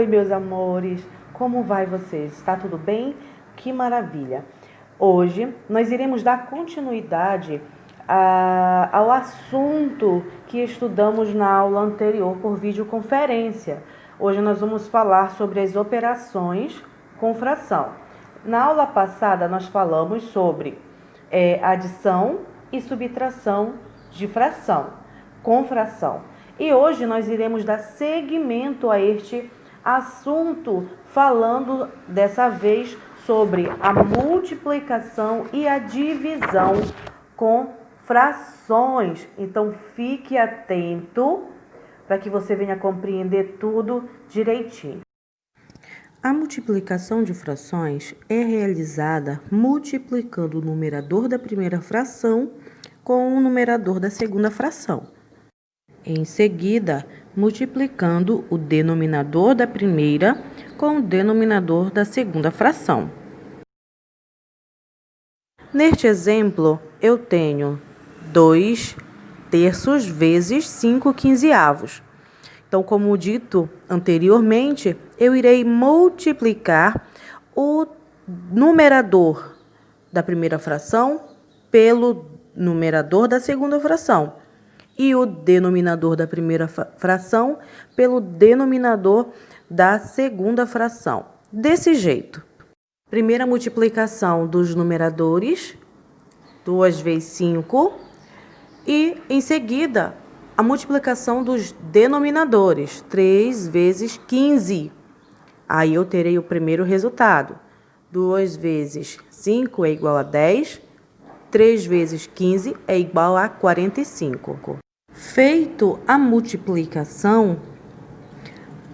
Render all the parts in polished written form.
Oi, meus amores, como vai vocês? Está tudo bem? Que maravilha! Hoje nós iremos dar continuidade ao assunto que estudamos na aula anterior por videoconferência. Hoje nós vamos falar sobre as operações com fração. Na aula passada nós falamos sobre adição e subtração de fração, com fração. E hoje nós iremos dar seguimento a este assunto, falando dessa vez sobre a multiplicação e a divisão com frações. Então fique atento para que você venha compreender tudo direitinho. A multiplicação de frações é realizada multiplicando o numerador da primeira fração com o numerador da segunda fração. Em seguida, multiplicando o denominador da primeira com o denominador da segunda fração. Neste exemplo, eu tenho 2 terços vezes 5 quinzeavos. Então, como dito anteriormente, eu irei multiplicar o numerador da primeira fração pelo numerador da segunda fração e o denominador da primeira fração pelo denominador da segunda fração. Desse jeito. Primeira multiplicação dos numeradores, 2 vezes 5, e em seguida a multiplicação dos denominadores, 3 vezes 15. Aí eu terei o primeiro resultado. 2 vezes 5 é igual a 10, 3 vezes 15 é igual a 45. Feito a multiplicação,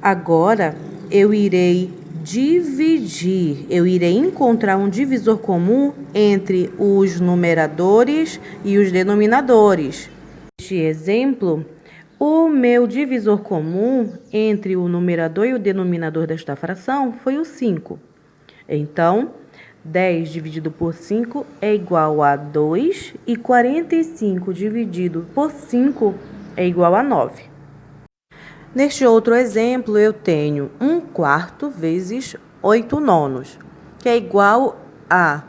agora eu irei dividir, eu irei encontrar um divisor comum entre os numeradores e os denominadores. Neste exemplo, o meu divisor comum entre o numerador e o denominador desta fração foi o 5. Então, 10 dividido por 5 é igual a 2 e 45 dividido por 5 é igual a 9. Neste outro exemplo, eu tenho 1/4 vezes 8/9, que é igual a...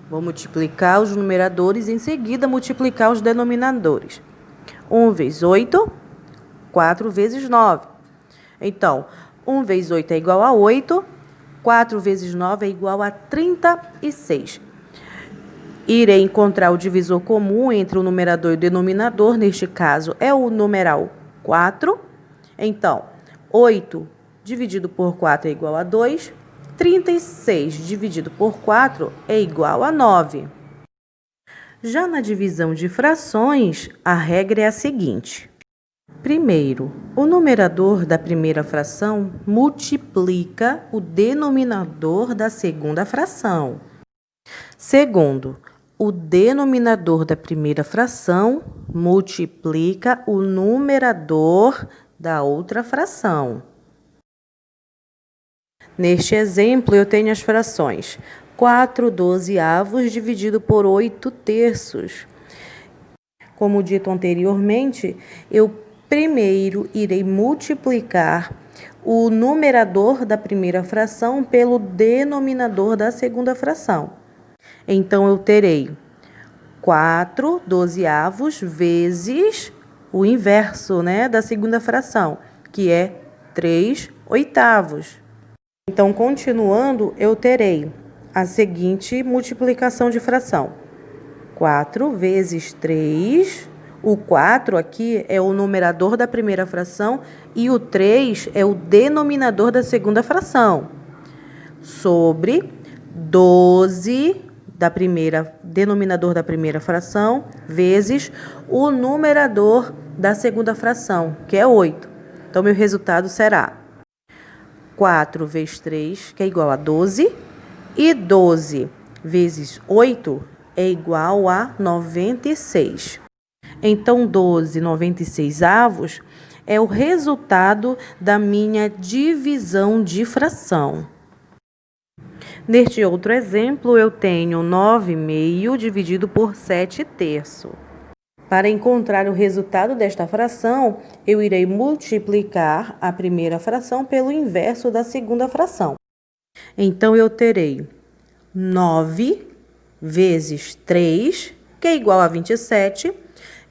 Vou multiplicar os numeradores e em seguida multiplicar os denominadores. 1 vezes 8, 4 vezes 9. Então, 1 vezes 8 é igual a 8, 4 vezes 9 é igual a 36. Irei encontrar o divisor comum entre o numerador e o denominador, neste caso é o numeral 4. Então, 8 dividido por 4 é igual a 2, 36 dividido por 4 é igual a 9. Já na divisão de frações, a regra é a seguinte. Primeiro, o numerador da primeira fração multiplica o denominador da segunda fração. Segundo, o denominador da primeira fração multiplica o numerador da outra fração. Neste exemplo, eu tenho as frações 4/12 dividido por 8 terços. Como dito anteriormente, eu primeiro irei multiplicar o numerador da primeira fração pelo denominador da segunda fração. Então, eu terei 4/12 vezes o inverso, da segunda fração, que é 3/8. Então, continuando, eu terei a seguinte multiplicação de fração. 4 vezes 3, o 4 aqui é o numerador da primeira fração e o 3 é o denominador da segunda fração, sobre 12 denominador da primeira fração, vezes o numerador da segunda fração, que é 8. Então, meu resultado será 4 vezes 3, que é igual a 12, e 12 vezes 8 é igual a 96. Então, 12/96 é o resultado da minha divisão de fração. Neste outro exemplo, eu tenho 9/2 dividido por 7 terços. Para encontrar o resultado desta fração, eu irei multiplicar a primeira fração pelo inverso da segunda fração. Então, eu terei 9 vezes 3, que é igual a 27,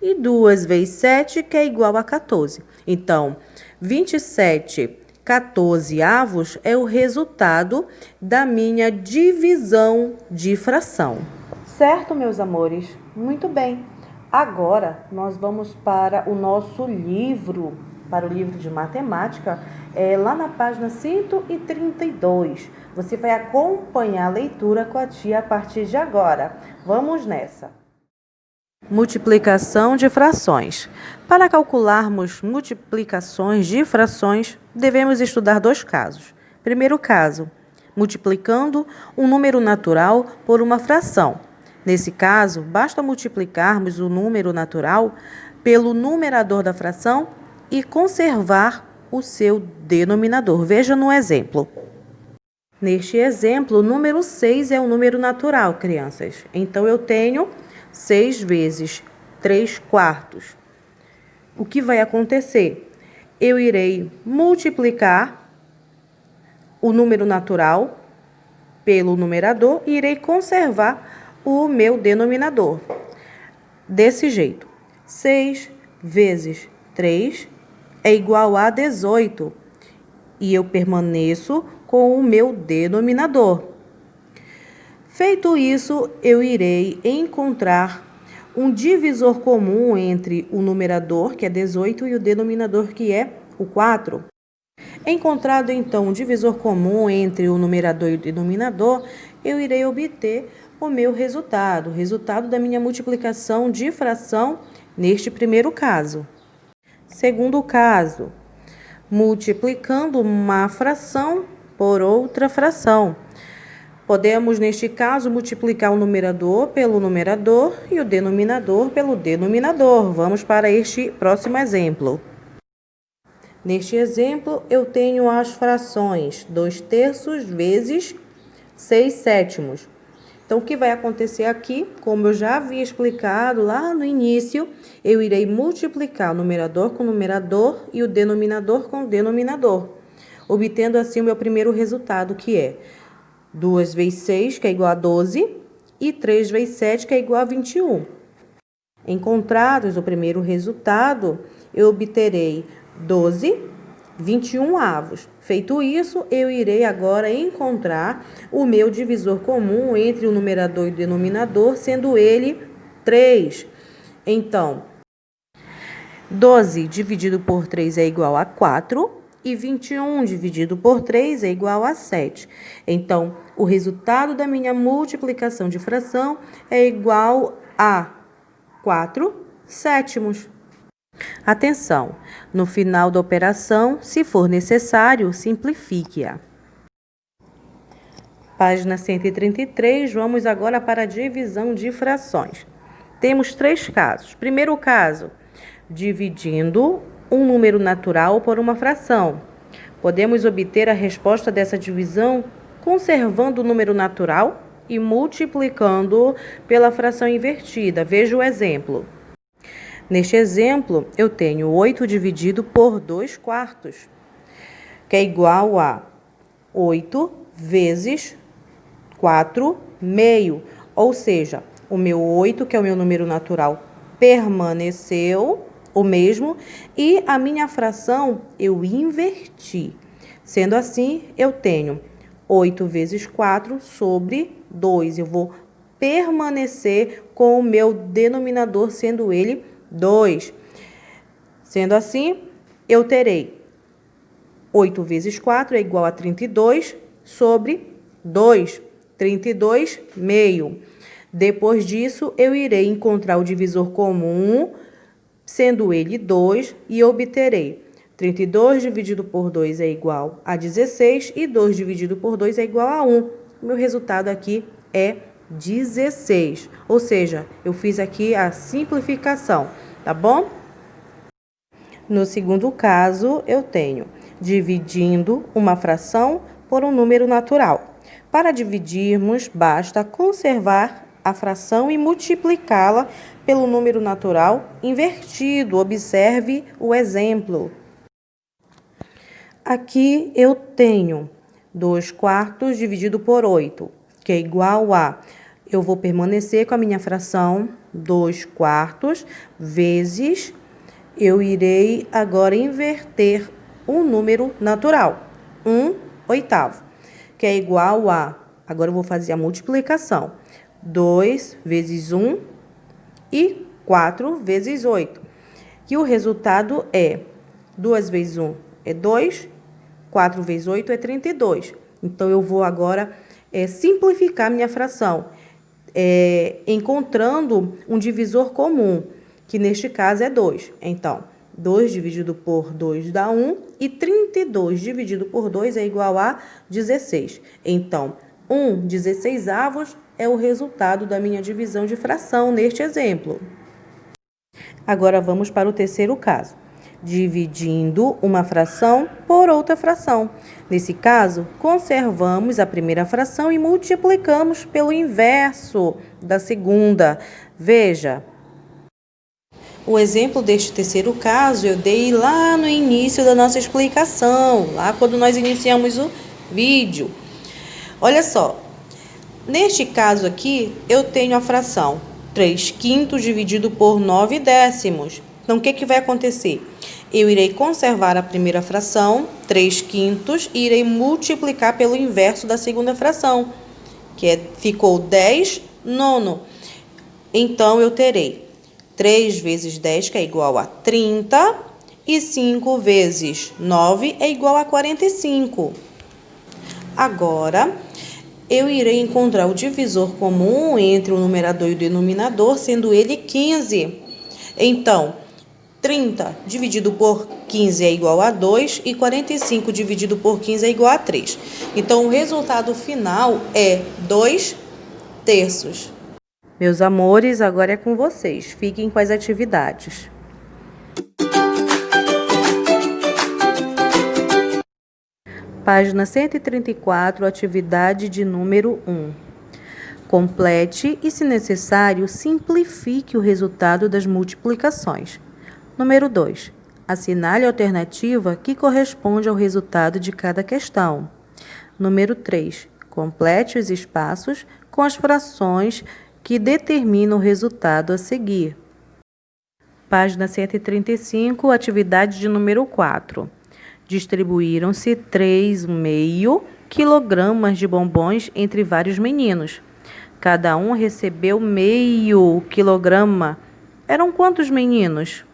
e 2 vezes 7, que é igual a 14. Então, 27 14avos é o resultado da minha divisão de fração. Certo, meus amores? Muito bem. Agora, nós vamos para o nosso livro, para o livro de matemática, lá na página 132. Você vai acompanhar a leitura com a tia a partir de agora. Vamos nessa. Multiplicação de frações. Para calcularmos multiplicações de frações, devemos estudar dois casos. Primeiro caso, multiplicando um número natural por uma fração. Nesse caso, basta multiplicarmos o número natural pelo numerador da fração e conservar o seu denominador. Veja no exemplo. Neste exemplo, o número 6 é um número natural, crianças. Então, eu tenho 6 vezes 3 quartos. O que vai acontecer? Eu irei multiplicar o número natural pelo numerador e irei conservar o meu denominador. Desse jeito, 6 vezes 3 é igual a 18. E eu permaneço com o meu denominador. Feito isso, eu irei encontrar um divisor comum entre o numerador, que é 18, e o denominador, que é o 4. Encontrado, então, um divisor comum entre o numerador e o denominador, eu irei obter o meu resultado, o resultado da minha multiplicação de fração neste primeiro caso. Segundo caso, multiplicando uma fração por outra fração. Podemos, neste caso, multiplicar o numerador pelo numerador e o denominador pelo denominador. Vamos para este próximo exemplo. Neste exemplo, eu tenho as frações 2/3 vezes 6/7. Então, o que vai acontecer aqui, como eu já havia explicado lá no início, eu irei multiplicar o numerador com o numerador e o denominador com o denominador, obtendo assim o meu primeiro resultado, que é 2 vezes 6, que é igual a 12, e 3 vezes 7, que é igual a 21. Encontrados o primeiro resultado, eu obterei 12 21avos. Feito isso, eu irei agora encontrar o meu divisor comum entre o numerador e o denominador, sendo ele 3. Então, 12 dividido por 3 é igual a 4 e 21 dividido por 3 é igual a 7. Então, o resultado da minha multiplicação de fração é igual a 4/7. Atenção, no final da operação, se for necessário, simplifique-a. Página 133, vamos agora para a divisão de frações. Temos 3 casos. Primeiro caso, dividindo um número natural por uma fração. Podemos obter a resposta dessa divisão conservando o número natural e multiplicando pela fração invertida. Veja o exemplo. Neste exemplo, eu tenho 8 dividido por 2 quartos, que é igual a 8 vezes 4 meio. Ou seja, o meu 8, que é o meu número natural, permaneceu o mesmo e a minha fração eu inverti. Sendo assim, eu tenho 8 vezes 4 sobre 2. Eu vou permanecer com o meu denominador, sendo ele 2. Sendo assim, eu terei 8 vezes 4 é igual a 32 sobre 2. 32 meio. Depois disso, eu irei encontrar o divisor comum, sendo ele 2, e obterei 32 dividido por 2 é igual a 16 e 2 dividido por 2 é igual a 1. O meu resultado aqui é 16. Ou seja, eu fiz aqui a simplificação, tá bom? No segundo caso, eu tenho dividindo uma fração por um número natural. Para dividirmos, basta conservar a fração e multiplicá-la pelo número natural invertido. Observe o exemplo. Aqui eu tenho 2/4 dividido por 8, que é igual a... Eu vou permanecer com a minha fração 2/4 vezes... Eu irei agora inverter o número natural, 1/8, que é igual a... Agora eu vou fazer a multiplicação. 2 vezes 1 e 4 vezes 8. E o resultado é 2 vezes 1 é 2, 4 vezes 8 é 32. Então, eu vou agora simplificar minha fração, encontrando um divisor comum, que neste caso é 2. Então, 2 dividido por 2 dá 1 e 32 dividido por 2 é igual a 16. Então, 1/16 é o resultado da minha divisão de fração neste exemplo. Agora, vamos para o terceiro caso. Dividindo uma fração por outra fração. Nesse caso, conservamos a primeira fração e multiplicamos pelo inverso da segunda. Veja, o exemplo deste terceiro caso eu dei lá no início da nossa explicação, lá quando nós iniciamos o vídeo. Olha só, neste caso aqui, eu tenho a fração 3/5 dividido por 9/10. Então, o que vai acontecer? Eu irei conservar a primeira fração, 3/5, e irei multiplicar pelo inverso da segunda fração, que ficou 10/9. Então, eu terei 3 vezes 10, que é igual a 30, e 5 vezes 9 é igual a 45. Agora, eu irei encontrar o divisor comum entre o numerador e o denominador, sendo ele 15. Então, 30 dividido por 15 é igual a 2 e 45 dividido por 15 é igual a 3. Então, o resultado final é 2/3. Meus amores, agora é com vocês. Fiquem com as atividades. Página 134, atividade de número 1. Complete e, se necessário, simplifique o resultado das multiplicações. Número 2. Assinale a alternativa que corresponde ao resultado de cada questão. Número 3. Complete os espaços com as frações que determinam o resultado a seguir. Página 135, atividade de número 4. Distribuíram-se 3,5 quilogramas de bombons entre vários meninos. Cada um recebeu meio quilograma. Eram quantos meninos?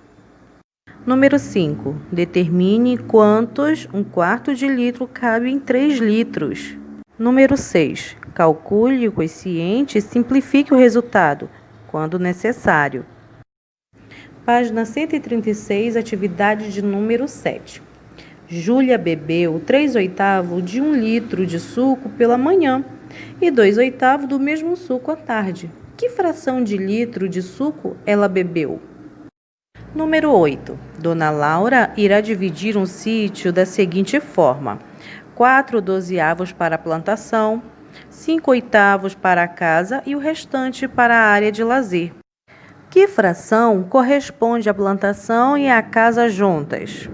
Número 5. Determine quantos 1/4 de litro cabe em 3 litros. Número 6. Calcule o quociente e simplifique o resultado, quando necessário. Página 136, atividade de número 7. Júlia bebeu 3/8 de 1 litro de suco pela manhã e 2/8 do mesmo suco à tarde. Que fração de litro de suco ela bebeu? Número 8. Dona Laura irá dividir um sítio da seguinte forma: 4/12 para a plantação, 5/8 para a casa e o restante para a área de lazer. Que fração corresponde à plantação e à casa juntas?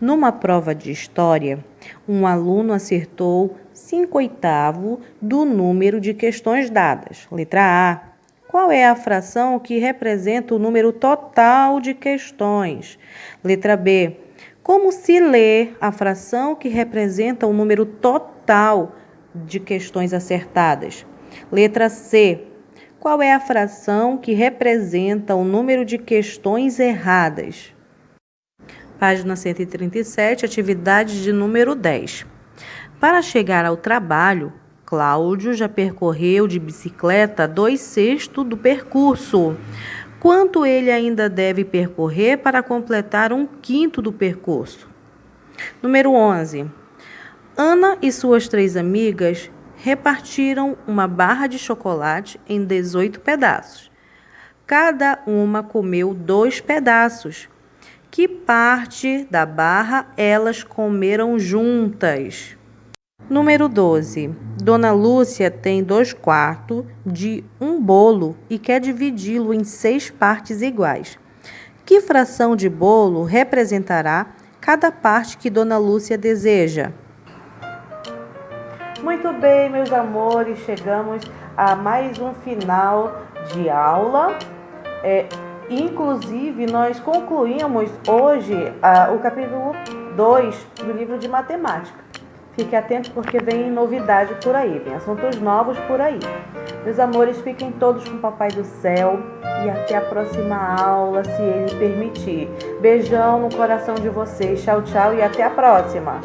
Numa prova de história, um aluno acertou 5/8 do número de questões dadas. Letra A. Qual é a fração que representa o número total de questões? Letra B. Como se lê a fração que representa o número total de questões acertadas? Letra C. Qual é a fração que representa o número de questões erradas? Página 137, atividade de número 10. Para chegar ao trabalho, Cláudio já percorreu de bicicleta 2/6 do percurso. Quanto ele ainda deve percorrer para completar 1/5 do percurso? Número 11. Ana e suas 3 amigas repartiram uma barra de chocolate em 18 pedaços. Cada uma comeu 2 pedaços. Que parte da barra elas comeram juntas? Número 12. Dona Lúcia tem 2/4 de um bolo e quer dividi-lo em 6 partes iguais. Que fração de bolo representará cada parte que Dona Lúcia deseja? Muito bem, meus amores, chegamos a mais um final de aula. Inclusive, nós concluímos hoje o capítulo 2 do livro de matemática. Fique atento porque vem novidade por aí, vem assuntos novos por aí. Meus amores, fiquem todos com o Papai do Céu e até a próxima aula, se Ele permitir. Beijão no coração de vocês. Tchau, tchau e até a próxima.